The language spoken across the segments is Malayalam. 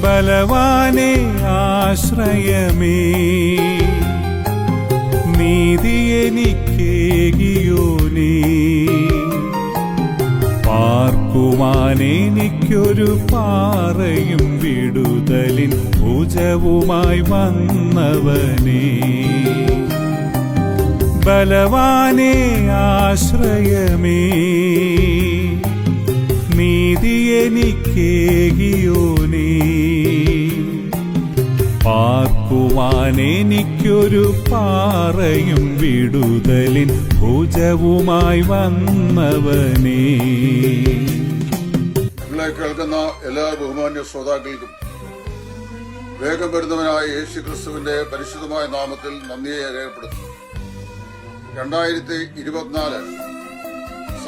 ബലവാനെ ആശ്രയമേ, നീതി എനിക്കേകിയോനേ, പാർക്കുവാനെനിക്കൊരു പാറയും വിടുതലിൻ ഭുജവുമായി വന്നവനേ. ബലവാനെ ആശ്രയമേ, നീതി എനിക്കേകിയോനേ, പാർക്കുവാനെനിക്കൊരു പാറയും വിടുതലിൻ ഭുജവുമായി വന്നവനേ. നിങ്ങളെ കേൾക്കുന്ന എല്ലാ ബഹുമാന്യ ശ്രോതാക്കൾക്കും വേഗം വരുന്നവനായ യേശുക്രിസ്തുവിന്റെ പരിശുദ്ധമായ നാമത്തിൽ നന്ദിയെ രേഖപ്പെടുത്തുന്നു. 2024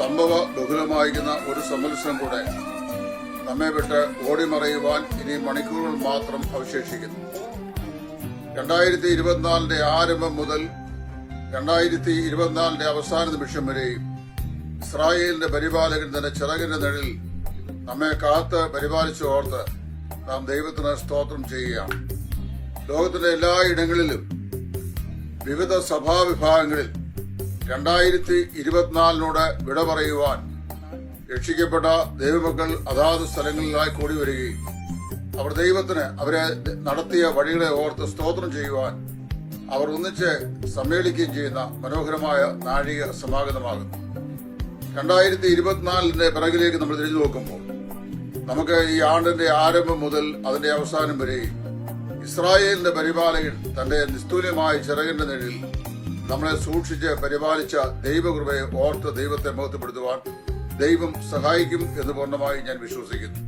സംഭവ ബഹുലമായിരിക്കുന്ന ഒരു സംവത്സരം കൂടെ നമ്മെ വിട്ട് ഓടിമറയുവാൻ ഇനി മണിക്കൂറുകൾ മാത്രം അവശേഷിക്കുന്നു. 2024 ആരംഭം മുതൽ 2024 അവസാന നിമിഷം വരെയും ഇസ്രായേലിന്റെ പരിപാലകൻ തന്റെ ചിറകിന്റെ നിഴലിൽ നമ്മെ കാത്ത് പരിപാലിച്ചു ഓർത്ത് നാം ദൈവത്തിന് സ്തോത്രം ചെയ്യുകയാണ്. ലോകത്തിന്റെ എല്ലായിടങ്ങളിലും വിവിധ സഭാവിഭാഗങ്ങളിൽ 2024 വിട പറയുവാൻ രക്ഷിക്കപ്പെട്ട ദൈവമക്കൾ അതാത് സ്ഥലങ്ങളിലായി കൂടി വരികയും അവർ ദൈവത്തിന് അവരെ നടത്തിയ വഴികളെ ഓർത്ത് സ്തോത്രം ചെയ്യുവാൻ അവർ ഒന്നിച്ച് സമ്മേളിക്കുകയും ചെയ്യുന്ന മനോഹരമായ നാഴിക സമാഗതമാകുന്നു. 2024 പിറകിലേക്ക് നമ്മൾ തിരിഞ്ഞു നോക്കുമ്പോൾ നമുക്ക് ഈ ആണ്ടിന്റെ ആരംഭം മുതൽ അതിന്റെ അവസാനം വരെയും ഇസ്രായേലിന്റെ പരിപാലകൻ തന്റെ നിസ്തുല്യമായ ചിറകിന്റെ നിഴലിൽ നമ്മളെ സൂക്ഷിച്ച് പരിപാലിച്ച ദൈവകൃപയെ ഓർത്ത് ദൈവത്തെ മഹത്വപ്പെടുത്തുവാൻ ദൈവം സഹായിക്കും എന്ന് പൂർണ്ണമായി ഞാൻ വിശ്വസിക്കുന്നു.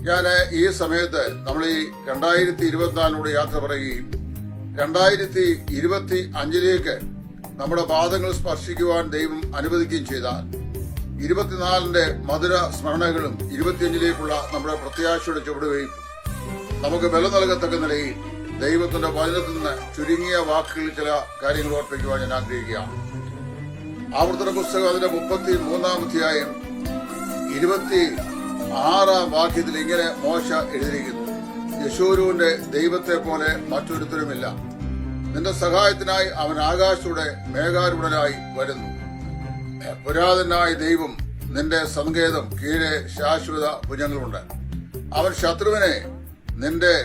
ഞാൻ ഈ സമയത്ത് നമ്മൾ ഈ 2024 യാത്ര പറയുകയും 2025 നമ്മുടെ പാദങ്ങൾ സ്പർശിക്കുവാൻ ദൈവം അനുവദിക്കുകയും ചെയ്താൽ 24 മധുര സ്മരണകളും 25 നമ്മുടെ പ്രത്യാശയുടെ ചുവടുവയ്പും നമുക്ക് ബലം നൽകത്തക്ക നിലയിൽ ദൈവത്തിന്റെ വചനത്തിൽ നിന്ന് ചുരുങ്ങിയ വാക്കുകളിൽ ചില കാര്യങ്ങൾ ഓർപ്പിക്കുവാൻ ഞാൻ ആഗ്രഹിക്കുകയാണ്. ആവർത്തന പുസ്തകം അതിന്റെ 33-ാം അധ്യായം 26-ാം വാക്യത്തിൽ ഇങ്ങനെ മോശ എഴുതിയിരിക്കുന്നു: യശൂരുവിന്റെ ദൈവത്തെ പോലെ മറ്റൊരുത്തരുമില്ല. നിന്റെ സഹായത്തിനായി അവൻ ആകാശയുടെ മേഘാരൂഢനായി വരുന്നു. പുരാതനായ ദൈവം നിന്റെ സങ്കേതം, കീഴെ ശാശ്വത ഭുജങ്ങളുണ്ട്. അവൻ ശത്രുവിനെ നിന്റെ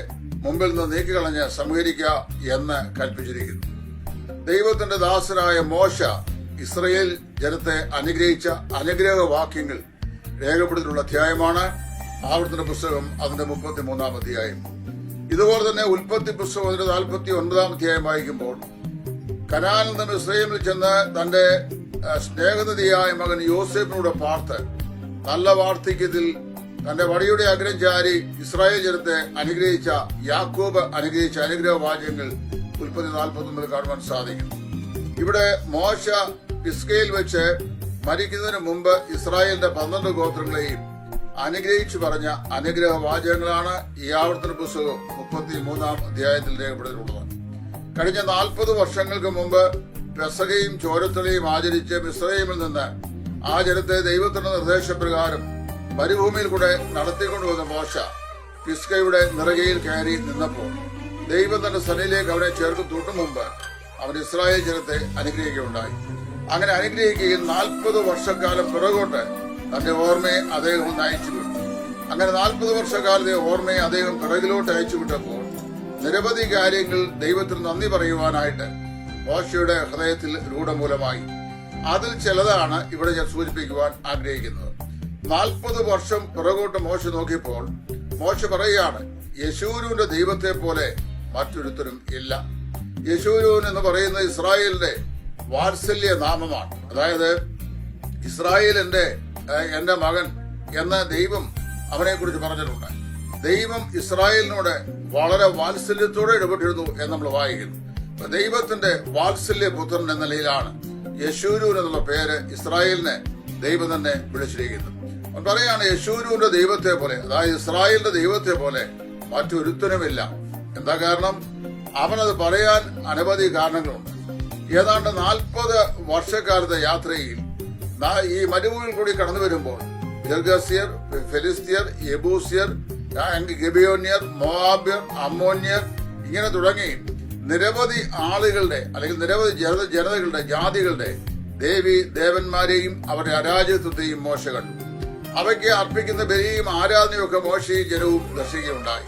മുമ്പിൽ നിന്ന് നീക്കിക്കളഞ്ഞ് സംഹരിക്കുക എന്ന് കൽപ്പിച്ചിരിക്കുന്നു. ദൈവത്തിന്റെ ദാസനായ മോശ ഇസ്രയേൽ ജനത്തെ അനുഗ്രഹിച്ച അനുഗ്രഹവാക്യങ്ങൾ രേഖപ്പെടുത്തിയിട്ടുള്ള അധ്യായമാണ് ആവർത്തന പുസ്തകം അതിന്റെ 33-ാം അധ്യായം. ഇതുപോലെ തന്നെ ഉൽപ്പത്തി പുസ്തകം അതിന്റെ 49-ാം അധ്യായം വായിക്കുമ്പോൾ കനാനിൽ നിന്ന് ഇസ്രായേലിൽ ചെന്ന് തന്റെ സ്നേഹനിധിയായ മകൻ യോസേഫിനൂടെ പാർത്ത് നല്ല വാർദ്ധക്യത്തിൽ തന്റെ വടിയുടെ അഗ്രം ചാരി ഇസ്രായേൽ ജനത്തെ അനുഗ്രഹിച്ച യാക്കോബ് അനുഗ്രഹിച്ച അനുഗ്രഹവാക്യങ്ങൾ ഉൽപ്പത്തി 49 കാണുവാൻ സാധിക്കുന്നു. ഇവിടെ മോശ പിസ്കയിൽ വെച്ച് മരിക്കുന്നതിന് മുമ്പ് ഇസ്രായേലിന്റെ 12 ഗോത്രങ്ങളെയും അനുഗ്രഹിച്ചു പറഞ്ഞ അനുഗ്രഹവാചകങ്ങളാണ് ഈ ആവർത്തന പുസ്തകം 33-ാം അധ്യായത്തിൽ രേഖപ്പെടുത്തിയിട്ടുള്ളത്. കഴിഞ്ഞ 40 വർഷങ്ങൾക്ക് മുമ്പ് പെസഹയും ചോരത്തലയും ആചരിച്ച് മിസ്രയീമിൽ നിന്ന് ആ ജനത്തെ ദൈവത്തിന്റെ നിർദ്ദേശപ്രകാരം മരുഭൂമിയിൽ കൂടെ നടത്തിക്കൊണ്ടുവന്ന മോശ പിസ്കയുടെ നിറകയിൽ കയറി നിന്നപ്പോൾ ദൈവം തന്റെ സനയിലേക്ക് അവനെ ചേർത്ത് തൊട്ടു മുമ്പ് അവൻ ഇസ്രായേൽ ജനത്തെ അനുഗ്രഹിക്കുകയുണ്ടായി. അങ്ങനെ അനുഗ്രഹിക്കുകയും 40 വർഷക്കാലം പിറകോട്ട് തന്റെ ഓർമ്മയെ അദ്ദേഹം അയച്ചുവിട്ടു. അങ്ങനെ 40 വർഷക്കാലത്തെ ഓർമ്മയെ അദ്ദേഹം പിറകിലോട്ട് അയച്ചുവിട്ടപ്പോൾ നിരവധി കാര്യങ്ങൾ ദൈവത്തിന് നന്ദി പറയുവാനായിട്ട് മോശയുടെ ഹൃദയത്തിൽ രൂഢമൂലമായി. അതിൽ ചിലതാണ് ഇവിടെ ഞാൻ സൂചിപ്പിക്കുവാൻ ആഗ്രഹിക്കുന്നത്. 40 വർഷം പിറകോട്ട് മോശ നോക്കിയപ്പോൾ മോശ പറയുകയാണ്, യശൂരുവിന്റെ ദൈവത്തെ പോലെ മറ്റൊരുത്തരും ഇല്ല. യശൂരൂൻ എന്ന് പറയുന്നത് ഇസ്രായേലിന്റെ വാത്സല്യ നാമമാണ്. അതായത് ഇസ്രായേലിന്റെ എന്റെ മകൻ എന്ന ദൈവം അവനെ കുറിച്ച് പറഞ്ഞിട്ടുണ്ട്. ദൈവം ഇസ്രായേലിനോട് വളരെ വാത്സല്യത്തോടെ ഇടപെട്ടിരുന്നു എന്ന് നമ്മൾ വായിക്കുന്നു. ദൈവത്തിന്റെ വാത്സല്യ പുത്രൻ എന്ന നിലയിലാണ് യശൂരൂൻ എന്നുള്ള പേര് ഇസ്രായേലിനെ ദൈവം തന്നെ വിളിച്ചിരിക്കുന്നു. അവൻ പറയാണ്, യശൂരൂന്റെ ദൈവത്തെ പോലെ, അതായത് ഇസ്രായേലിന്റെ ദൈവത്തെ പോലെ മറ്റൊരുത്തനുമില്ല. എന്താ കാരണം? അവനത് പറയാൻ അനവധി കാരണങ്ങളുണ്ട്. ഏതാണ്ട് 40 വർഷക്കാലത്തെ യാത്രയിൽ ഈ മരുഭൂമിയിൽ കൂടി കടന്നു വരുമ്പോൾ ഗർഗസ്യർ, ഫെലിസ്ത്യർ, യെബൂസ്യർ, ഗിബിയോന്യർ, മോവാബ്യർ, അമ്മോന്യർ, ഇങ്ങനെ തുടങ്ങി നിരവധി ആളുകളുടെ അല്ലെങ്കിൽ നിരവധി ജനതകളുടെ ജാതികളുടെ ദേവന്മാരെയും അവരുടെ അരാജകത്വത്തെയും മോശ കണ്ടു. അവയ്ക്ക് അർപ്പിക്കുന്ന ബലിയും ആരാധനയും ഒക്കെ മോശയും ജനവും ദർശിക്കുകയുണ്ടായി.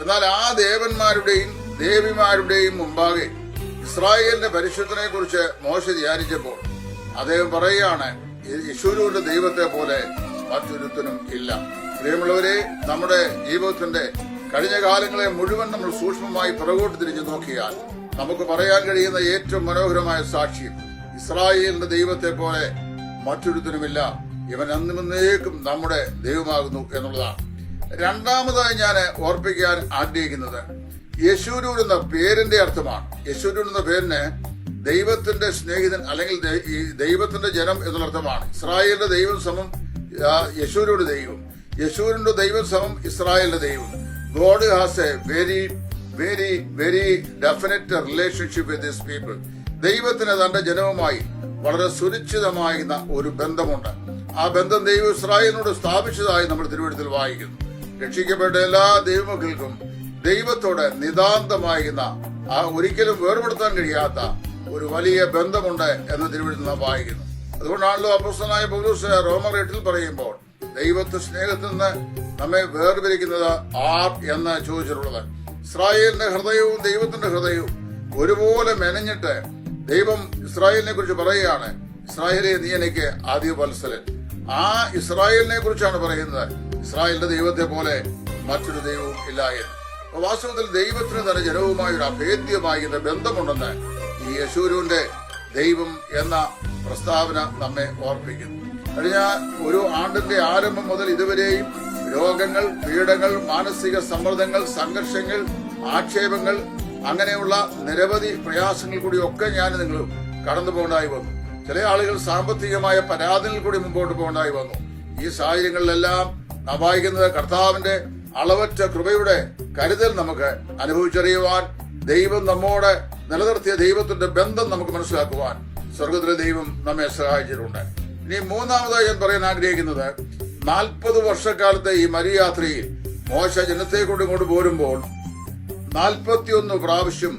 എന്നാൽ ആ ദേവന്മാരുടെയും ദേവിമാരുടെയും മുമ്പാകെ ഇസ്രായേലിന്റെ പരിശുദ്ധനെ കുറിച്ച് മോശ ധ്യാനിച്ചപ്പോൾ അദ്ദേഹം പറയുകയാണ്, യെശുരൂന്റെ ദൈവത്തെ പോലെ മറ്റൊരുത്തനും ഇല്ല. പ്രിയമുള്ളവരെ, നമ്മുടെ ജീവിതത്തിന്റെ കഴിഞ്ഞ കാലങ്ങളെ മുഴുവൻ നമ്മൾ സൂക്ഷ്മമായി പുറകോട്ട് തിരിഞ്ഞു നോക്കിയാൽ നമുക്ക് പറയാൻ കഴിയുന്ന ഏറ്റവും മനോഹരമായ സാക്ഷ്യം ഇസ്രായേലിന്റെ ദൈവത്തെ പോലെ മറ്റൊരുത്തനുമില്ല, ഇവൻ അന്നുമേക്കും നമ്മുടെ ദൈവമാകുന്നു എന്നുള്ളതാണ്. രണ്ടാമതായി ഞാൻ ഓർപ്പിക്കാൻ ആഗ്രഹിക്കുന്നത് യെശുരൂൻ എന്ന പേരിന്റെ അർത്ഥമാണ്. യെശുരൂൻ എന്ന പേരിന് ദൈവത്തിന്റെ സ്നേഹിതൻ അല്ലെങ്കിൽ ഈ ദൈവത്തിന്റെ ജനം എന്നുള്ള അർത്ഥമാണ്. ഇസ്രായേലിന്റെ ദൈവം സമം യെശുരൂന്റെ ദൈവം, യെശുരൂന്റെ ദൈവം സമം ഇസ്രായേലിന്റെ ദൈവം. God has A very very very definite relationship with this people. ദൈവത്തിന് തന്റെ ജനവുമായി വളരെ സുനിശ്ചിതമായിരുന്ന ഒരു ബന്ധമുണ്ട്. ആ ബന്ധം ദൈവം ഇസ്രായേലിനോട് സ്ഥാപിച്ചതായി നമ്മൾ തിരുവഴുത്തിൽ വായിക്കുന്നു. രക്ഷിക്കപ്പെട്ട എല്ലാ ദൈവമക്കൾക്കും ദൈവത്തോട് നിതാന്തമായിരുന്ന ആ ഒരിക്കലും വേർപെടുത്താൻ കഴിയാത്ത ഒരു വലിയ ബന്ധമുണ്ട് എന്ന് തിരുവഴുത്തിൽ നാം വായിക്കുന്നു. അതുകൊണ്ടാണല്ലോ അപ്പോസ്തലനായ പൗലോസ് റോമർ 8 പറയുമ്പോൾ ദൈവത്തെ സ്നേഹത്തിൽ നിന്ന് നമ്മെ വേർപിരിക്കുന്നത് ആർ എന്ന് ചോദിച്ചിട്ടുള്ളത്. ഇസ്രായേലിന്റെ ഹൃദയവും ദൈവത്തിന്റെ ഹൃദയവും ഒരുപോലെ മെനഞ്ഞിട്ട് ദൈവം ഇസ്രായേലിനെ കുറിച്ച് പറയുകയാണ്, ഇസ്രായേലെ നീ എനിക്ക് ആദ്യ വത്സലൻ. ആ ഇസ്രായേലിനെ കുറിച്ചാണ് പറയുന്നത്, ഇസ്രായേലിന്റെ ദൈവത്തെ പോലെ മറ്റൊരു ദൈവവും ഇല്ല എന്ന്. വാസ്തവത്തിൽ ദൈവത്തിന് തന്നെ ജനവുമായി ഒരു അഭേദ്യമായിരുന്ന ബന്ധമുണ്ടെന്ന് ഈ യെശുരൂന്റെ ദൈവം എന്ന പ്രസ്താവന നമ്മെ ഓർപ്പിക്കുന്നു. കഴിഞ്ഞ ഒരു ആണ്ടിന്റെ ആരംഭം മുതൽ ഇതുവരെയും രോഗങ്ങൾ, പീഡകൾ, മാനസിക സമ്മർദ്ദങ്ങൾ, സംഘർഷങ്ങൾ, ആക്ഷേപങ്ങൾ, അങ്ങനെയുള്ള നിരവധി പ്രയാസങ്ങൾ കൂടി ഒക്കെ ഞാൻ നിങ്ങളും കടന്നു പോകേണ്ടായി വന്നു. ചില ആളുകൾ സാമ്പത്തികമായ പരാതിയിൽ കൂടി മുമ്പോട്ട് പോകേണ്ടായി വന്നു. ഈ സാഹചര്യങ്ങളിലെല്ലാം നാം വായിക്കുന്നത് കർത്താവിന്റെ അളവറ്റ കൃപയുടെ കരുതൽ നമുക്ക് അനുഭവിച്ചറിയുവാൻ, ദൈവം നമ്മോട് നിലനിർത്തിയ ദൈവത്തിന്റെ ബന്ധം നമുക്ക് മനസ്സിലാക്കുവാൻ സ്വർഗത്തിലെ ദൈവം നമ്മെ സഹായിച്ചിട്ടുണ്ട്. ഇനി മൂന്നാമതായി ഞാൻ പറയാൻ ആഗ്രഹിക്കുന്നത് 40 വർഷക്കാലത്തെ ഈ മരുയാത്രയിൽ മോശ ജനത്തെ കൊണ്ട് ഇങ്ങോട്ട് പോരുമ്പോൾ 41 പ്രാവശ്യം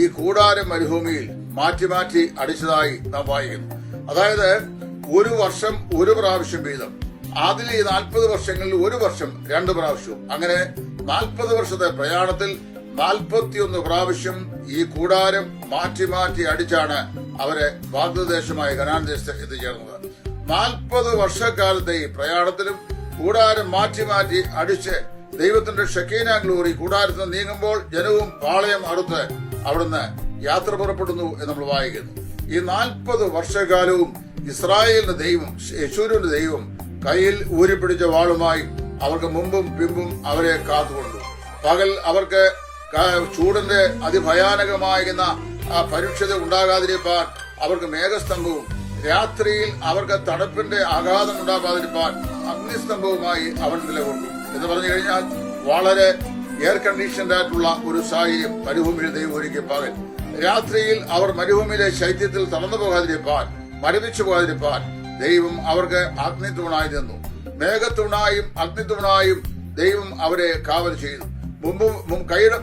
ഈ കൂടാരം മരുഭൂമിയിൽ മാറ്റി മാറ്റി അടിച്ചതായി നാം വായിക്കുന്നു. അതായത് ഒരു വർഷം ഒരു പ്രാവശ്യം വീതം. അതിൽ ഈ 40 വർഷങ്ങളിൽ ഒരു വർഷം 2 പ്രാവശ്യവും. അങ്ങനെ 40 വർഷത്തെ പ്രയാണത്തിൽ 41 പ്രാവശ്യം ഈ കൂടാരം മാറ്റി മാറ്റി അടിച്ചാണ് അവരെ വാഗ്ദത്തദേശമായ കനാൻ ദേശത്ത് എത്തിച്ചേർന്നത്. 40 വർഷക്കാലത്തെ ഈ പ്രയാണത്തിലും കൂടാരം മാറ്റി മാറ്റി അടിച്ച് ദൈവത്തിന്റെ ഷെക്കീന ഗ്ലോറി കൂടാരത്തിൽ നിന്ന് നീങ്ങുമ്പോൾ ജനവും പാളയം അടുത്ത് അവിടുന്ന് യാത്ര പുറപ്പെടുന്നു എന്ന് നമ്മൾ വായിക്കുന്നു. ഈ 40 വർഷക്കാലവും ഇസ്രായേലിന്റെ ദൈവം, യെശുരൂന്റെ ദൈവം കയ്യിൽ ഊരിപ്പിടിച്ച വാളുമായി അവർക്ക് മുമ്പും പിമ്പും അവരെ കാത്തുകൊണ്ടു. പകൽ അവർക്ക് ചൂടിന്റെ അതിഭയാനകമായിരുന്ന ആ പരുക്ഷത ഉണ്ടാകാതിരിക്കാൻ അവർക്ക് മേഘസ്തംഭവും, രാത്രിയിൽ അവർക്ക് തണുപ്പിന്റെ ആഘാതം ഉണ്ടാകാതിരിക്കാൻ അഗ്നിസ്തംഭവുമായി അവൻ നിലകൊണ്ടു എന്ന് പറഞ്ഞു കഴിഞ്ഞാൽ വളരെ എയർ കണ്ടീഷൻഡ് ആയിട്ടുള്ള ഒരു സാഹചര്യം മരുഭൂമിയിൽ ദൈവം ഒരുക്കി. പകൽ രാത്രിയിൽ അവർ മരുഭൂമിയിലെ ശൈത്യത്തിൽ തളർന്നു പോകാതിരിക്കാൻ, മരവിച്ചു പോകാതിരിക്കാൻ ദൈവം അവർക്ക് അഗ്നിത്തൂണായി നിന്നു. മേഘത്തൂണായും അഗ്നിത്തൂണായും ദൈവം അവരെ കാവൽ ചെയ്തു.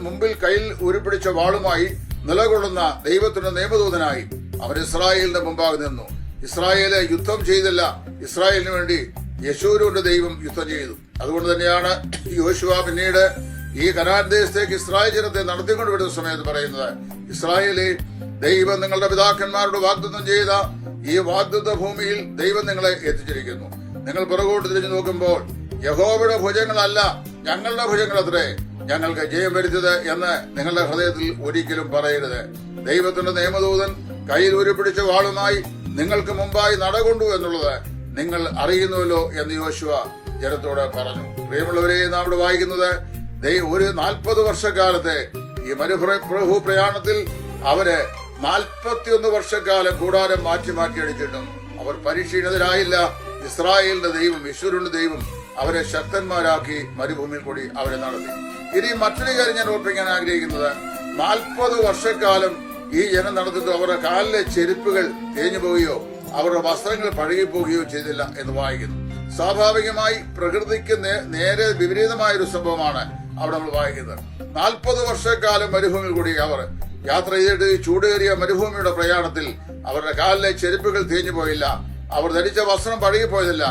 മുമ്പിൽ കയ്യിൽ ഉരുപ്പിടിച്ച വാളുമായി നിലകൊള്ളുന്ന ദൈവത്തിന്റെ നിയമദൂതനായി അവർ ഇസ്രായേലിന്റെ മുമ്പാകെ നിന്നു. ഇസ്രായേല് യുദ്ധം ചെയ്തില്ല, ഇസ്രായേലിന് വേണ്ടി യെശുരൂന്റെ ദൈവം യുദ്ധം ചെയ്തു. അതുകൊണ്ട് തന്നെയാണ് യോശുവ പിന്നീട് ഈ കനാൻ ദേശത്തേക്ക് ഇസ്രായേൽ ജനത്തെ നടത്തിക്കൊണ്ട് വിടുന്ന സമയത്ത് പറയുന്നത്, ഇസ്രായേലേ, ദൈവം നിങ്ങളുടെ പിതാക്കന്മാരോട് വാഗ്ദത്തം ചെയ്ത ഈ വാഗ്ദത്ത ഭൂമിയിൽ ദൈവം നിങ്ങളെ എത്തിച്ചിരിക്കുന്നു. നിങ്ങൾ പുറകോട്ട് തിരിഞ്ഞു നോക്കുമ്പോൾ യഹോവയുടെ ഭുജങ്ങളല്ല ഞങ്ങളുടെ ഭുജങ്ങളത്രേ ഞങ്ങൾക്ക് ജയം വരുത്തിയത് എന്ന് നിങ്ങളുടെ ഹൃദയത്തിൽ ഒരിക്കലും പറയരുത്. ദൈവത്തിന്റെ നിയമദൂതൻ കയ്യിൽ ഉരുപ്പിടിച്ച വാളുമായി നിങ്ങൾക്ക് മുമ്പായി നടകൊണ്ടു എന്നുള്ളത് നിങ്ങൾ അറിയുന്നുവല്ലോ എന്ന് യോശുവ ജനത്തോട് പറഞ്ഞു. പ്രിയമുള്ളവരെ, നാം ഇവിടെ വായിക്കുന്നത് ഒരു 40 വർഷക്കാലത്തെ ഈ മരുഭൂ പ്രയാണത്തിൽ അവര് 41 വർഷക്കാലം കൂടാരം മാറ്റി മാറ്റി അടിച്ചിട്ടും അവർ പരിക്ഷീണിതരായില്ല. ഇസ്രായേലിന്റെ ദൈവം, യെശുരൂന്റെ ദൈവം അവരെ ശക്തന്മാരാക്കി മരുഭൂമിയിൽ കൂടി അവരെ നടത്തി. ഇനി മറ്റൊരു കാര്യം ഞാൻ ഓർപ്പിക്കാൻ ആഗ്രഹിക്കുന്നത്, 40 വർഷക്കാലം ഈ ജനം നടത്തിയിട്ട് അവരുടെ കാലിലെ ചെരുപ്പുകൾ തേഞ്ഞു പോവുകയോ അവരുടെ വസ്ത്രങ്ങൾ പഴകിപ്പോവുകയോ ചെയ്തില്ല എന്ന് വായിക്കുന്നു. സ്വാഭാവികമായി പ്രകൃതിക്ക് നേരെ വിപരീതമായ ഒരു സംഭവമാണ് അവിടെ നമ്മൾ വായിക്കുന്നത്. 40 വർഷക്കാലം മരുഭൂമിയിൽ കൂടി അവർ യാത്ര ചെയ്തിട്ട് ചൂടേറിയ മരുഭൂമിയുടെ പ്രയാണത്തിൽ അവരുടെ കാലിലെ ചെരുപ്പുകൾ തേഞ്ഞു പോയില്ല, അവർ ധരിച്ച വസ്ത്രം പഴകിപ്പോയതില്ല.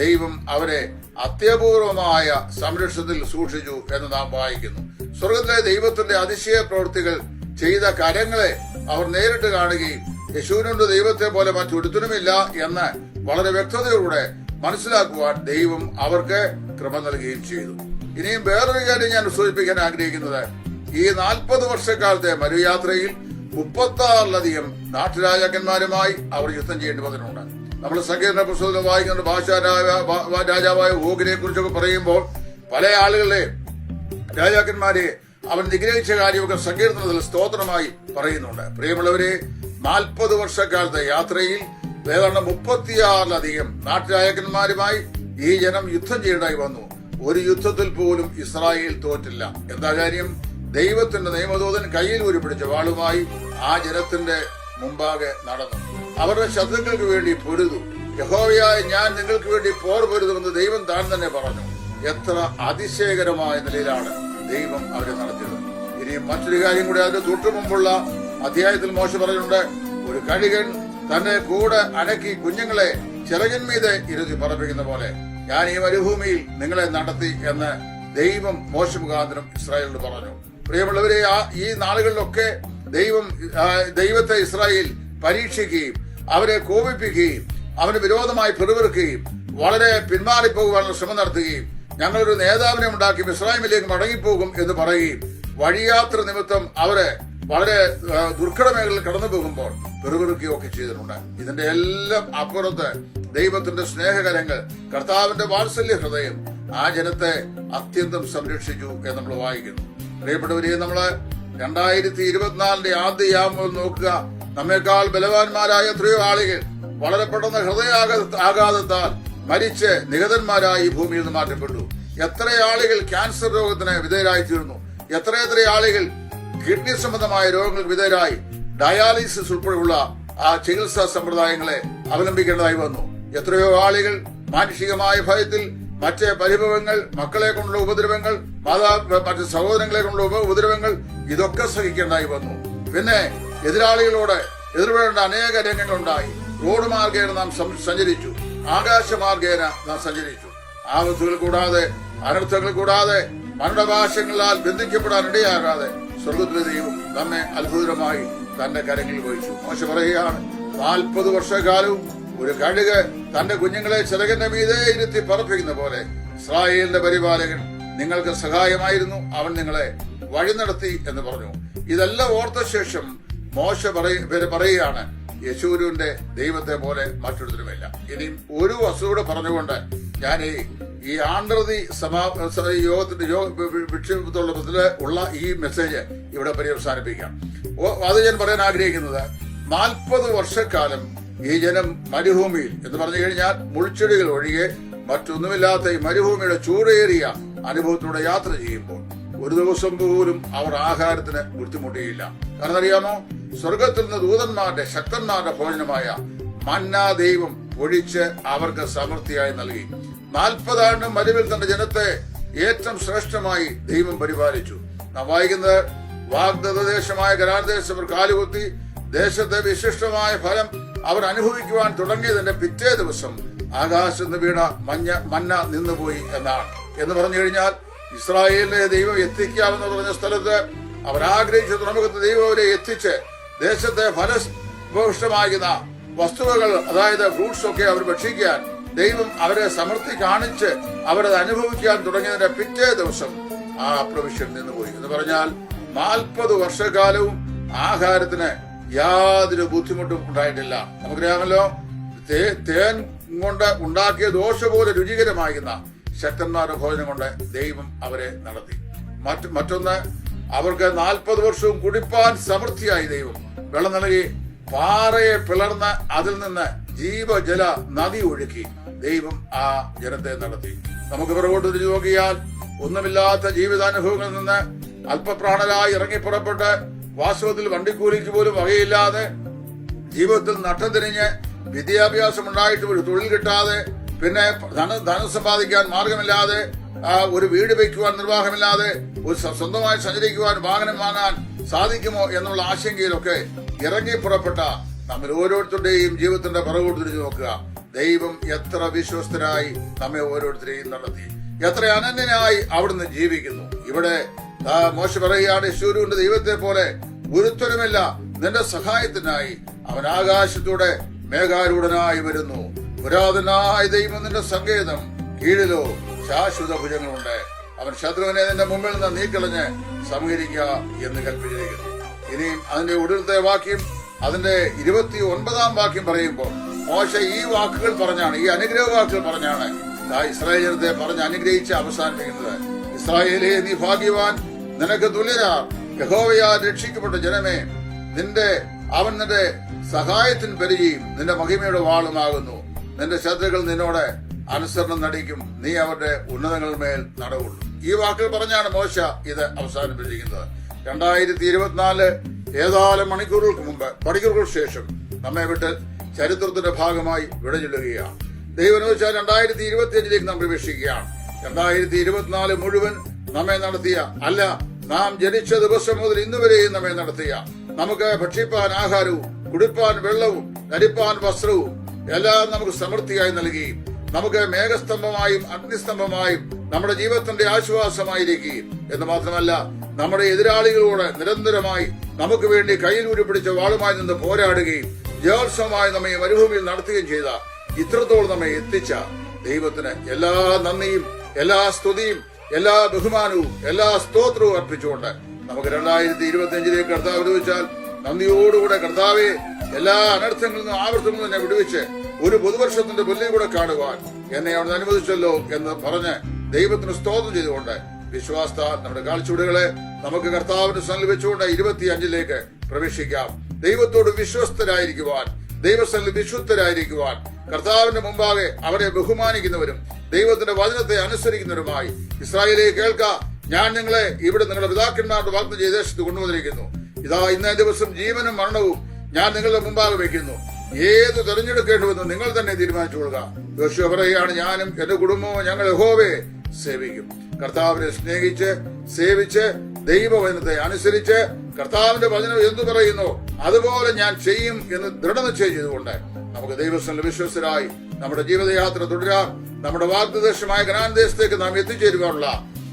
ദൈവം അവരെ അത്യപൂർവമായ സംരക്ഷണത്തിൽ സൂക്ഷിച്ചു എന്ന് നാം വായിക്കുന്നു. സ്വർഗത്തിലെ ദൈവത്തിന്റെ അതിശയ പ്രവൃത്തികൾ ചെയ്ത കരങ്ങളെ അവർ നേരിട്ട് കാണുകയും യേശുവിനുണ്ട് ദൈവത്തെ പോലെ മറ്റൊരുത്തനുമില്ല എന്ന് വളരെ വ്യക്തതയോടെ മനസ്സിലാക്കുവാൻ ദൈവം അവർക്ക് കൃപ നൽകുകയും ചെയ്തു. ഇനിയും വേറൊരു കാര്യം ഞാൻ സൂചിപ്പിക്കാൻ ആഗ്രഹിക്കുന്നത്, ഈ 40 വർഷക്കാലത്തെ മരുയാത്രയിൽ 36-ലധികം നാട്ടുരാജാക്കന്മാരുമായി അവർ യുദ്ധം ചെയ്യേണ്ടി വന്നിട്ടുണ്ട്. നമ്മൾ സങ്കീർണ പുസ്തകത്തിൽ വായിക്കുന്ന രാജാവായ ഓഗിനെ കുറിച്ചൊക്കെ പറയുമ്പോൾ പല ആളുകളെ രാജാക്കന്മാരെ അവൻ നിഗ്രഹിച്ച കാര്യമൊക്കെ സങ്കീർത്തനത്തിൽ സ്തോത്രമായി പറയുന്നുണ്ട്. പ്രിയമുള്ളവരെ, 40 വർഷക്കാലത്തെ യാത്രയിൽ ഏതാണ്ട് 36-ലധികം നാട്ടുരാജാക്കന്മാരുമായി ഈ ജനം യുദ്ധം ചെയ്യേണ്ടായി വന്നു. ഒരു യുദ്ധത്തിൽ പോലും ഇസ്രായേൽ തോറ്റില്ല. എന്താ കാര്യം? ദൈവത്തിന്റെ നിയമദൂതൻ കയ്യിൽ ഉരുപിടിച്ച വാളുമായി ആ ജനത്തിന്റെ മുമ്പാകെ നടന്നു. അവരുടെ ശത്രുക്കൾക്ക് വേണ്ടി പൊരുതു. യഹോവയായ ഞാൻ നിങ്ങൾക്ക് വേണ്ടി പോർ പൊരുതുമെന്ന് ദൈവം താൻ തന്നെ പറഞ്ഞു. എത്ര അതിശയകരമായ നിലയിലാണ് ദൈവം അവരെ നടത്തിയത്. ഇനിയും മറ്റൊരു കാര്യം കൂടി അതിന്റെ തൊട്ടു മുമ്പുള്ള അധ്യായത്തിൽ മോശെ പറഞ്ഞിട്ടുണ്ട്, ഒരു കഴുകൻ തന്റെ കൂടെ അനക്കി കുഞ്ഞുങ്ങളെ ചിറകിന്മീതെ ഇരുത്തി പറപ്പിക്കുന്ന പോലെ ഞാൻ ഈ മരുഭൂമിയിൽ നിങ്ങളെ നടത്തി എന്ന് ദൈവം മോശെ മുഖാന്തരം ഇസ്രായേലിനോട് പറഞ്ഞു. പ്രിയമുള്ളവരെ, ഈ നാളുകളിലൊക്കെ ദൈവത്തെ ഇസ്രായേൽ പരീക്ഷിക്കുകയും അവരെ കോപിപ്പിക്കുകയും അവന് വിരോധമായി പിറുപിറുക്കുകയും വളരെ പിന്മാറിപ്പോകുവാനുള്ള ശ്രമം നടത്തുകയും ഞങ്ങളൊരു നേതാവിനെ ഉണ്ടാക്കി മിസ്രൈമിലേക്ക് മടങ്ങിപ്പോകും എന്ന് പറയുകയും വഴിയാത്ര നിമിത്തം അവരെ വളരെ ദുർഘട മേഖലയിൽ കടന്നു പോകുമ്പോൾ പിറുപിറുക്കുകയൊക്കെ ചെയ്തിട്ടുണ്ട്. ഇതിന്റെ എല്ലാം അപ്പുറത്ത് ദൈവത്തിന്റെ സ്നേഹകരങ്ങൾ, കർത്താവിന്റെ വാത്സല്യ ഹൃദയം ആ ജനത്തെ അത്യന്തം സംരക്ഷിച്ചു എന്ന് നമ്മൾ വായിക്കുന്നു. പ്രിയപ്പെട്ടവരെ, നമ്മള് 2024 ആദ്യയാമം നോക്കുക. നമ്മേക്കാൾ ബലവാന്മാരായ എത്രയോ ആളുകൾ വളരെ പെട്ടെന്ന് ഹൃദയാഘാതത്താൽ മരിച്ച് നിഹതന്മാരായി ഈ ഭൂമിയിൽ നിന്ന് മാറ്റപ്പെട്ടു. എത്ര ആളുകൾ ക്യാൻസർ രോഗത്തിന് വിധേയരായി തീർന്നു. എത്രയെത്ര ആളുകൾ കിഡ്നി സംബന്ധമായ രോഗങ്ങൾക്ക് വിധേയരായി ഡയാലിസിസ് ഉൾപ്പെടെയുള്ള ആ ചികിത്സാ സമ്പ്രദായങ്ങളെ അവലംബിക്കേണ്ടതായി വന്നു. എത്രയോ ആളുകൾ മാനുഷികമായ ഭയത്തിൽ മറ്റ് പരിഭവങ്ങൾ, മക്കളെ കൊണ്ടുള്ള ഉപദ്രവങ്ങൾ, മറ്റ് സഹോദരങ്ങളെ കൊണ്ടുള്ള ഉപദ്രവങ്ങൾ, ഇതൊക്കെ സഹിക്കേണ്ടായി വന്നു. പിന്നെ എതിരാളികളോട് എതിർപ്പെടേണ്ട അനേക രംഗങ്ങളുണ്ടായി. റോഡ് മാർഗേന നാം സഞ്ചരിച്ചു, ആകാശമാർഗേന നാം സഞ്ചരിച്ചു. ആപത്തുകൾ കൂടാതെ, അനർത്ഥങ്ങൾ കൂടാതെ, മരണഭാഷങ്ങളാൽ ബന്ധിക്കപ്പെടാൻ ഇടയാകാതെ സ്വർഗത്തിലെ ദൈവം നമ്മെ അത്ഭുതമായി തന്റെ കരങ്ങളിൽ വഹിച്ചു. മോശ പറയുകയാണ്, 40 വർഷക്കാലവും ഒരു കഴുക് തന്റെ കുഞ്ഞുങ്ങളെ ചിറകിന്റെ മീതെ ഇരുത്തി പറപ്പിക്കുന്ന പോലെ ഇസ്രായേലിന്റെ പരിപാലകൻ നിങ്ങൾക്ക് സഹായമായിരുന്നു, അവൻ നിങ്ങളെ വഴി നടത്തി എന്ന് പറഞ്ഞു. ഇതെല്ലാം ഓർത്ത ശേഷം മോശ പറയുകയാണ്, യെശൂരുവിന്റെ ദൈവത്തെ പോലെ മറ്റൊരുത്തരുമില്ല. ഇനിയും ഒരു വസ്തുവിടെ പറഞ്ഞുകൊണ്ട് ഞാൻ ഈ ആണ്ടർതി യോഗത്തിന്റെ വിക്ഷേപത്തോടുള്ള ഉള്ള ഈ മെസ്സേജ് ഇവിടെ പര്യവസാനിപ്പിക്കാം. അത് ഞാൻ പറയാൻ ആഗ്രഹിക്കുന്നത്, 40 വർഷക്കാലം ഈ ജനം മരുഭൂമിയിൽ എന്ന് പറഞ്ഞു കഴിഞ്ഞാൽ മുൾച്ചെടികൾ ഒഴികെ മറ്റൊന്നുമില്ലാത്ത ഈ മരുഭൂമിയുടെ ചൂടേറിയ അനുഭവത്തിലൂടെ യാത്ര ചെയ്യുമ്പോൾ ഒരു ദിവസം പോലും അവർ ആഹാരത്തിന് ബുദ്ധിമുട്ടിയില്ല. കാരണം അറിയാമോ, സ്വർഗത്തിൽ നിന്ന് ദൂതന്മാരുടെ ശക്തന്മാരുടെ ഭോജനമായ മന്ന ദൈവം ഒഴിച്ച് അവർക്ക് സമൃദ്ധിയായി നൽകി. 40 ആണ്ടും മരുവിൽ തന്റെ ജനത്തെ ഏറ്റവും ശ്രേഷ്ഠമായി ദൈവം പരിപാലിച്ചു. നാം വായിക്കുന്നത്, വാഗ്ദത്ത ദേശമായ കനാൻദേശം അവർ കാലുകുത്തി ദേശത്തെ വിശിഷ്ടമായ ഫലം അവർ അനുഭവിക്കുവാൻ തുടങ്ങിയതിന്റെ പിറ്റേ ദിവസം ആകാശത്ത് വീണ മന്ന നിന്നുപോയി എന്നാണ്. എന്ന് പറഞ്ഞു കഴിഞ്ഞാൽ ഇസ്രായേലിനെ ദൈവം എത്തിക്കാമെന്ന് പറഞ്ഞ സ്ഥലത്ത് അവർ ആഗ്രഹിച്ച തുറമുഖത്ത് ദൈവം അവരെ എത്തിച്ച് ദേശത്തെ ഫലഭൂഷ്ടമാകുന്ന വസ്തുവകൾ, അതായത് ഫ്രൂട്ട്സ് ഒക്കെ അവർ ഭക്ഷിക്കാൻ ദൈവം അവരെ സമൃദ്ധി കാണിച്ച് അവരത് അനുഭവിക്കാൻ തുടങ്ങിയതിന്റെ പിറ്റേ ദിവസം ആ പ്രൊവിഷൻ നിന്നുപോയി. എന്ന് പറഞ്ഞാൽ 40 വർഷക്കാലവും ആഹാരത്തിന് യാതൊരു ബുദ്ധിമുട്ടും ഉണ്ടായിട്ടില്ല. നമുക്കറിയാമല്ലോ, തേൻ കൊണ്ട് ഉണ്ടാക്കിയ ദോശ പോലെ രുചികരമാകുന്ന ശക്തന്മാരുടെ ഭോജനം കൊണ്ട് ദൈവം അവരെ നടത്തി. മറ്റൊന്ന്, അവർക്ക് 40 വർഷവും കുടിപ്പാൻ സമൃദ്ധിയായി ദൈവം വെള്ളം നൽകി. പാറയെ പിളർന്ന് അതിൽ നിന്ന് ജീവജല നദി ഒഴുക്കി ദൈവം ആ ജനത്തെ നടത്തി. നമുക്ക് പുറകോട്ട് തിരിഞ്ഞു നോക്കിയാൽ ഒന്നുമില്ലാത്ത ജീവിതാനുഭവങ്ങളിൽ നിന്ന് അല്പപ്രാണരായി ഇറങ്ങിപ്പുറപ്പെട്ട് വാസ്തവത്തിൽ വണ്ടിക്കൂലിക്ക് പോലും വകയില്ലാതെ ജീവിതത്തിൽ നട്ടം തിരിഞ്ഞ് വിദ്യാഭ്യാസം ഉണ്ടായിട്ട് ഒരു തൊഴിൽ കിട്ടാതെ പിന്നെ ധനം സമ്പാദിക്കാൻ മാർഗമില്ലാതെ, ഒരു വീട് വയ്ക്കുവാൻ നിർവാഹമില്ലാതെ, ഒരു സ്വന്തമായി സഞ്ചരിക്കുവാൻ വാഹനം വാങ്ങാൻ സാധിക്കുമോ എന്നുള്ള ആശങ്കയിലൊക്കെ ഇറങ്ങി പുറപ്പെട്ട നമ്മൾ ഓരോരുത്തരുടെയും ജീവിതത്തിന്റെ പുറകോട്ട് തിരിഞ്ഞു നോക്കുക. ദൈവം എത്ര വിശ്വസ്തരായി നമ്മെ ഓരോരുത്തരെയും നടത്തി, എത്ര അനന്യനായി അവിടുന്ന് ജീവിക്കുന്നു. ഇവിടെ മോശെ പറയുകയാണ്, യെശൂരൂന്റെ ദൈവത്തെ പോലെ ഒരുത്തരുമില്ല, നിന്റെ സഹായത്തിനായി അവൻ ആകാശത്തൂടെ മേഘാരൂഢനായി വരുന്നു. പുരാതനായ ദൈവം നിന്റെ സങ്കേതം, കീഴിലോ ശാശ്വത ഭുജങ്ങളുണ്ട്. അവൻ ശത്രുവിനെ നിന്റെ മുമ്പിൽ നിന്ന് നീക്കളഞ്ഞ് സംഹരിക്കുക എന്ന് കൽപ്പിച്ചിരിക്കുന്നു. ഇനിയും അതിന്റെ ഒടുവിലത്തെ വാക്യം, അതിന്റെ 29-ാം വാക്യം പറയുമ്പോൾ മോശെ ഈ വാക്കുകൾ പറഞ്ഞാണ്, ഈ അനുഗ്രഹ വാക്കുകൾ പറഞ്ഞാണ് ഇസ്രായേലത്തെ പറഞ്ഞ് അനുഗ്രഹിച്ച് അവസാനിപ്പിക്കുന്നത്. ഇസ്രായേലേ, നീ ഭാഗ്യവാൻ, നിനക്ക് തുല്യരാർ യഹോവയാൽ രക്ഷിക്കപ്പെട്ട ജനമേ, അവൻ നിന്റെ സഹായത്തിന് പരിചയം, നിന്റെ മഹിമയുടെ വാളുമാകുന്നു. നിന്റെ ശത്രുക്കൾ നിന്നോട് അനുസരണം നടിക്കും, നീ അവരുടെ ഉന്നതങ്ങളുമേൽ നടവുള്ളൂ. ഈ വാക്കുകൾ പറഞ്ഞാണ് മോശ ഇത് അവസാനിപ്പിച്ചിരിക്കുന്നത്. 2024 ഏതാനും മണിക്കൂറുകൾക്ക് ശേഷം നമ്മെ വിട്ട് ചരിത്രത്തിന്റെ ഭാഗമായി വിടചൊല്ലുകയാണ്. ദൈവം വെച്ചാൽ 2025 നാം പ്രവേശിക്കുകയാണ്. 2024 മുഴുവൻ നമ്മെ നടത്തിയ, അല്ല, നാം ജനിച്ച ദിവസം മുതൽ ഇന്നുവരെയും നമ്മെ നടത്തിയ, നമുക്ക് ഭക്ഷിപ്പാൻ ആഹാരവും കുടിപ്പാൻ വെള്ളവും ധരിപ്പാൻ വസ്ത്രവും എല്ലാം നമുക്ക് സമൃദ്ധിയായി നൽകുകയും നമുക്ക് മേഘസ്തംഭമായും അഗ്നിസ്തംഭമായും നമ്മുടെ ജീവിതത്തിന്റെ ആശ്വാസമായിരിക്കുകയും എന്ന് മാത്രമല്ല, നമ്മുടെ എതിരാളികളോട് നിരന്തരമായി നമുക്ക് വേണ്ടി കയ്യിൽ ഉരുപിടിച്ച വാളുമായി നിന്ന് പോരാടുകയും ജയോത്സവമായി നമ്മെ മരുഭൂമിയിൽ നടത്തുകയും ചെയ്ത, ഇത്രത്തോളം നമ്മെ എത്തിച്ച ദൈവത്തിന് എല്ലാ നന്ദിയും എല്ലാ സ്തുതിയും എല്ലാ ബഹുമാനവും എല്ലാ സ്തോത്രവും അർപ്പിച്ചുകൊണ്ട് നമുക്ക് 2025 കർത്താവ് വിടുവിച്ചാൽ നന്ദിയോടുകൂടെ, കർത്താവെ, എല്ലാ അനർത്ഥങ്ങളിൽ നിന്നും ആവർത്തനവും തന്നെ വിടുവിച്ച് ഒരു പുതുവർഷത്തിന്റെ പുല്ലിൽ കൂടെ കാണുവാൻ എന്നെ അവിടെ അനുവദിച്ചല്ലോ എന്ന് പറഞ്ഞ് ദൈവത്തിന് സ്തോത്രം ചെയ്തുകൊണ്ട് വിശ്വാസത്താൽ നമ്മുടെ കാൽച്ചുവടുകളെ നമുക്ക് കർത്താവിന് സന്നിധിച്ചുകൊണ്ട് 25 പ്രവേശിക്കാം. ദൈവത്തോട് വിശ്വസ്തരായിരിക്കുവാൻ, ദൈവസന്നിധി വിശുദ്ധരായിരിക്കുവാൻ, കർത്താവിന്റെ മുമ്പാകെ അവരെ ബഹുമാനിക്കുന്നവരും ദൈവത്തിന്റെ വചനത്തെ അനുസരിക്കുന്നവരുമായി. ഇസ്രായേലേ, കേൾക്ക, ഞാൻ നിങ്ങളെ ഇവിടെ നിങ്ങളുടെ പിതാക്കന്മാരുടെ വാഗ്ദത്തം ചെയ്ത ദേശത്ത് കൊണ്ടുവന്നിരിക്കുന്നു. ഇതാ, ഇന്നേ ദിവസം ജീവനും മരണവും ഞാൻ നിങ്ങളുടെ മുമ്പാകെ വയ്ക്കുന്നു. ഏത് തെരഞ്ഞെടുക്കേണ്ടുവെന്ന് നിങ്ങൾ തന്നെ തീരുമാനിച്ചുകൊള്ളുക. യോശുവ പറയുകയാണ്, ഞാനും എന്റെ കുടുംബവും ഞങ്ങൾ യഹോവയെ സേവിക്കും. കർത്താവിനെ സ്നേഹിച്ച് സേവിച്ച് ദൈവവചനത്തെ അനുസരിച്ച് കർത്താവിന്റെ വചനം എന്തു പറയുന്നു അതുപോലെ ഞാൻ ചെയ്യും എന്ന് ദൃഢനിശ്ചയം ചെയ്തുകൊണ്ട് നമുക്ക് ദൈവസ്ഥനിൽ വിശ്വസ്തരായി നമ്മുടെ ജീവിതയാത്ര തുടരാം. നമ്മുടെ വാഗ്ദത്തമായ കനാൻ ദേശത്തേക്ക് നാം എത്തിച്ചേരുവാനുള്ള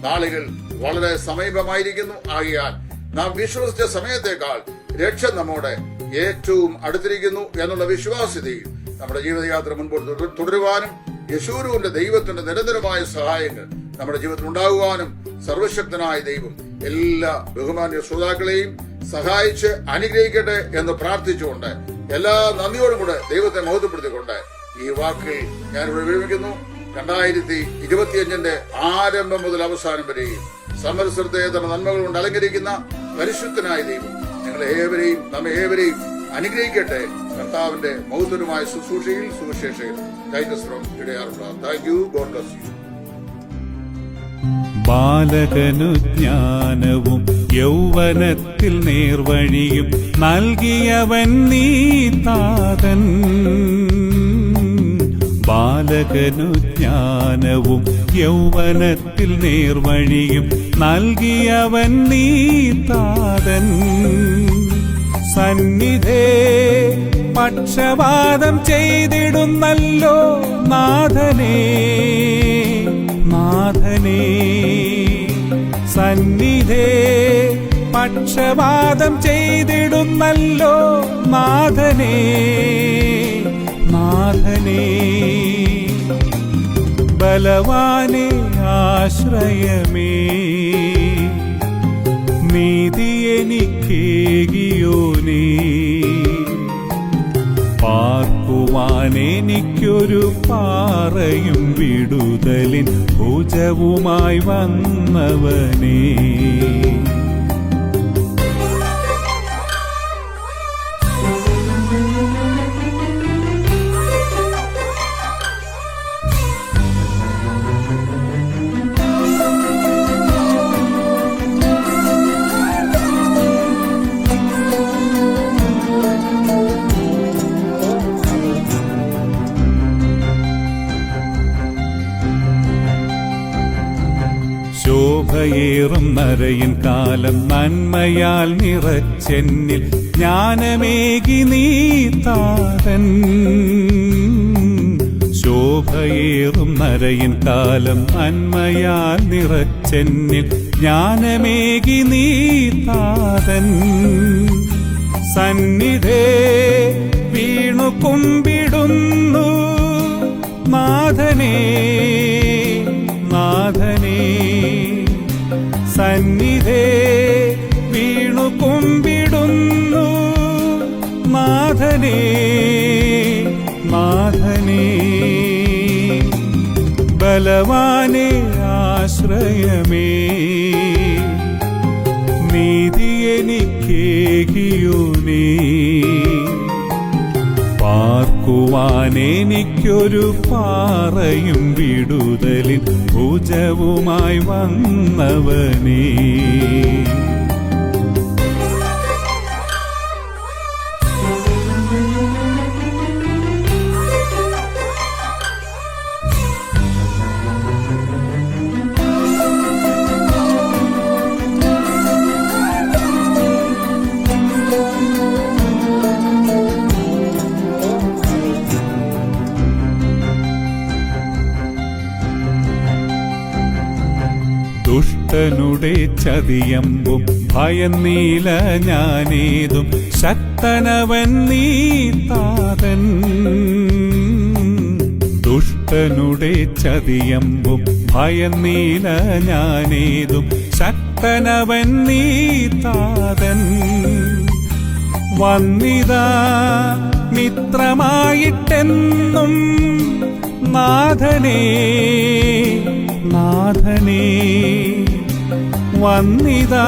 നാളുകൾ വളരെ സമീപമായിരിക്കുന്നു. ആകിയാൽ നാം വിശ്വസിച്ച സമയത്തേക്കാൾ രക്ഷ നമ്മോട് ഏറ്റവും അടുത്തിരിക്കുന്നു എന്നുള്ള വിശ്വാസ്യതയിൽ നമ്മുടെ ജീവിതയാത്ര മുൻപോട്ട് തുടരുവാനും യെശൂരൂന്റെ ദൈവത്തിന്റെ നിരന്തരമായ സഹായങ്ങൾ നമ്മുടെ ജീവിതത്തിൽ ഉണ്ടാകുവാനും സർവശക്തനായ ദൈവം എല്ലാ ബഹുമാന്യ ശ്രോതാക്കളെയും സഹായിച്ച് അനുഗ്രഹിക്കട്ടെ എന്ന് പ്രാർത്ഥിച്ചുകൊണ്ട് എല്ലാ നന്ദിയോടും കൂടെ ദൈവത്തെ മഹത്വപ്പെടുത്തിക്കൊണ്ട് ഈ വാക്കുകൾ ഞാൻ ഇവിടെ വിരമിക്കുന്നു. 2025 ആരംഭം മുതൽ അവസാനം വരെയും സമരസ്ഥലത്തെ നന്മകൾ കൊണ്ട് അലങ്കരിക്കുന്ന പരിശുദ്ധനായ ദൈവം നമ്മെ ഏവരെയും അനുഗ്രഹിക്കട്ടെ. കർത്താവിന്റെ മഹത്വമായ ശുശ്രൂഷയിൽ സുവിശേഷകൻ ടൈറ്റസ് ഫ്രം ഇടയാറുള്ള. Thank you. God bless you. ബാലകനു ജ്ഞാനവും യൗവനത്തിൽ നേർവഴിയും നൽകിയവൻ നീ താതൻ. ബാലകനു ജ്ഞാനവും യൗവനത്തിൽ നേർവഴിയും നൽകിയവൻ നീ താതൻ. സന്നിധേ പക്ഷപാതം ചെയ്തിടുന്നല്ലോ നാഥനേ, നാഥനേ. സന്നിധേ പക്ഷപാതം ചെയ്തിടുന്നല്ലോ നാഥനേ, നാഥനേ. ബലവാനേ ആശ്രയമേ, നീതി എനിക്കേകിയോനേ. പാർക്കുവാനെനിക്കൊരു പാറയും വിടുതലിൻ ഭുജവുമായി വന്നവനേ. ശോഭയേറും നരയിൻ കാലം നന്മയാൽ നിറച്ചെന്നിൽ ജ്ഞാനമേകി നീ താതൻ. ശോഭയേറും നരയിൻ കാലം നന്മയാൽ നിറച്ചെന്നിൽ ജ്ഞാനമേകി നീ താതൻ. സന്നിധേ വീണു കുമ്പിടുന്നു നാഥനേ നാഥനേ. സന്നിധേ വീണു കുമ്പിടുന്നു നാഥനേ നാഥനേ. ബലവാനേ ആശ്രയമേ, നീതി എനിക്കേകിയോനേ. പാർക്കുവാനെനിക്കൊരു പാറയും വിടുതലിൻ ഭുജവുമായി വന്നവനേ. ദുഷ്ടനുടെ ചതിയമ്പും ഭയന്നീല ഞാനേതും ശക്തനവൻ നീ താതൻ. ദുഷ്ടനുടെ ചതിയമ്പും ഭയന്നീല ഞാനേതും ശക്തനവൻ നീ താതൻ. വന്നിതാ മിത്രമായിട്ടെന്നും നാഥനേ നാഥനേ. വന്നിതാ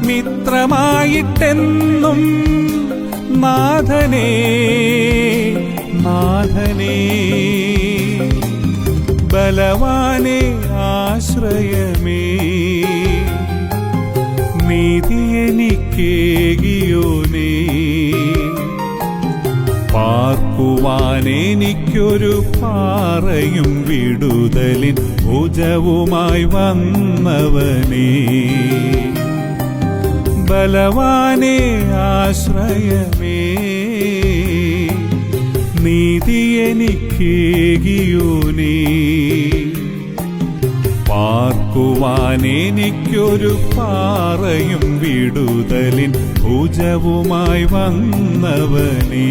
മിത്രമായിട്ടെന്നും നാഥനേ നാഥനേ. ബലവാനേ ആശ്രയമേ, നീതി എനിക്കേകിയോനേ. പാർക്കുവാനെനിക്കൊരു പാറയും വിടുതലിൻ ഭുജവുമായി വന്നവനേ. ബലവാനേ ആശ്രയമേ, നീതി എനിക്കേകിയോനേ. പാർക്കുവാനെനിക്കൊരു പാറയും വിടുതലിൻ ഭുജവുമായി വന്നവനേ.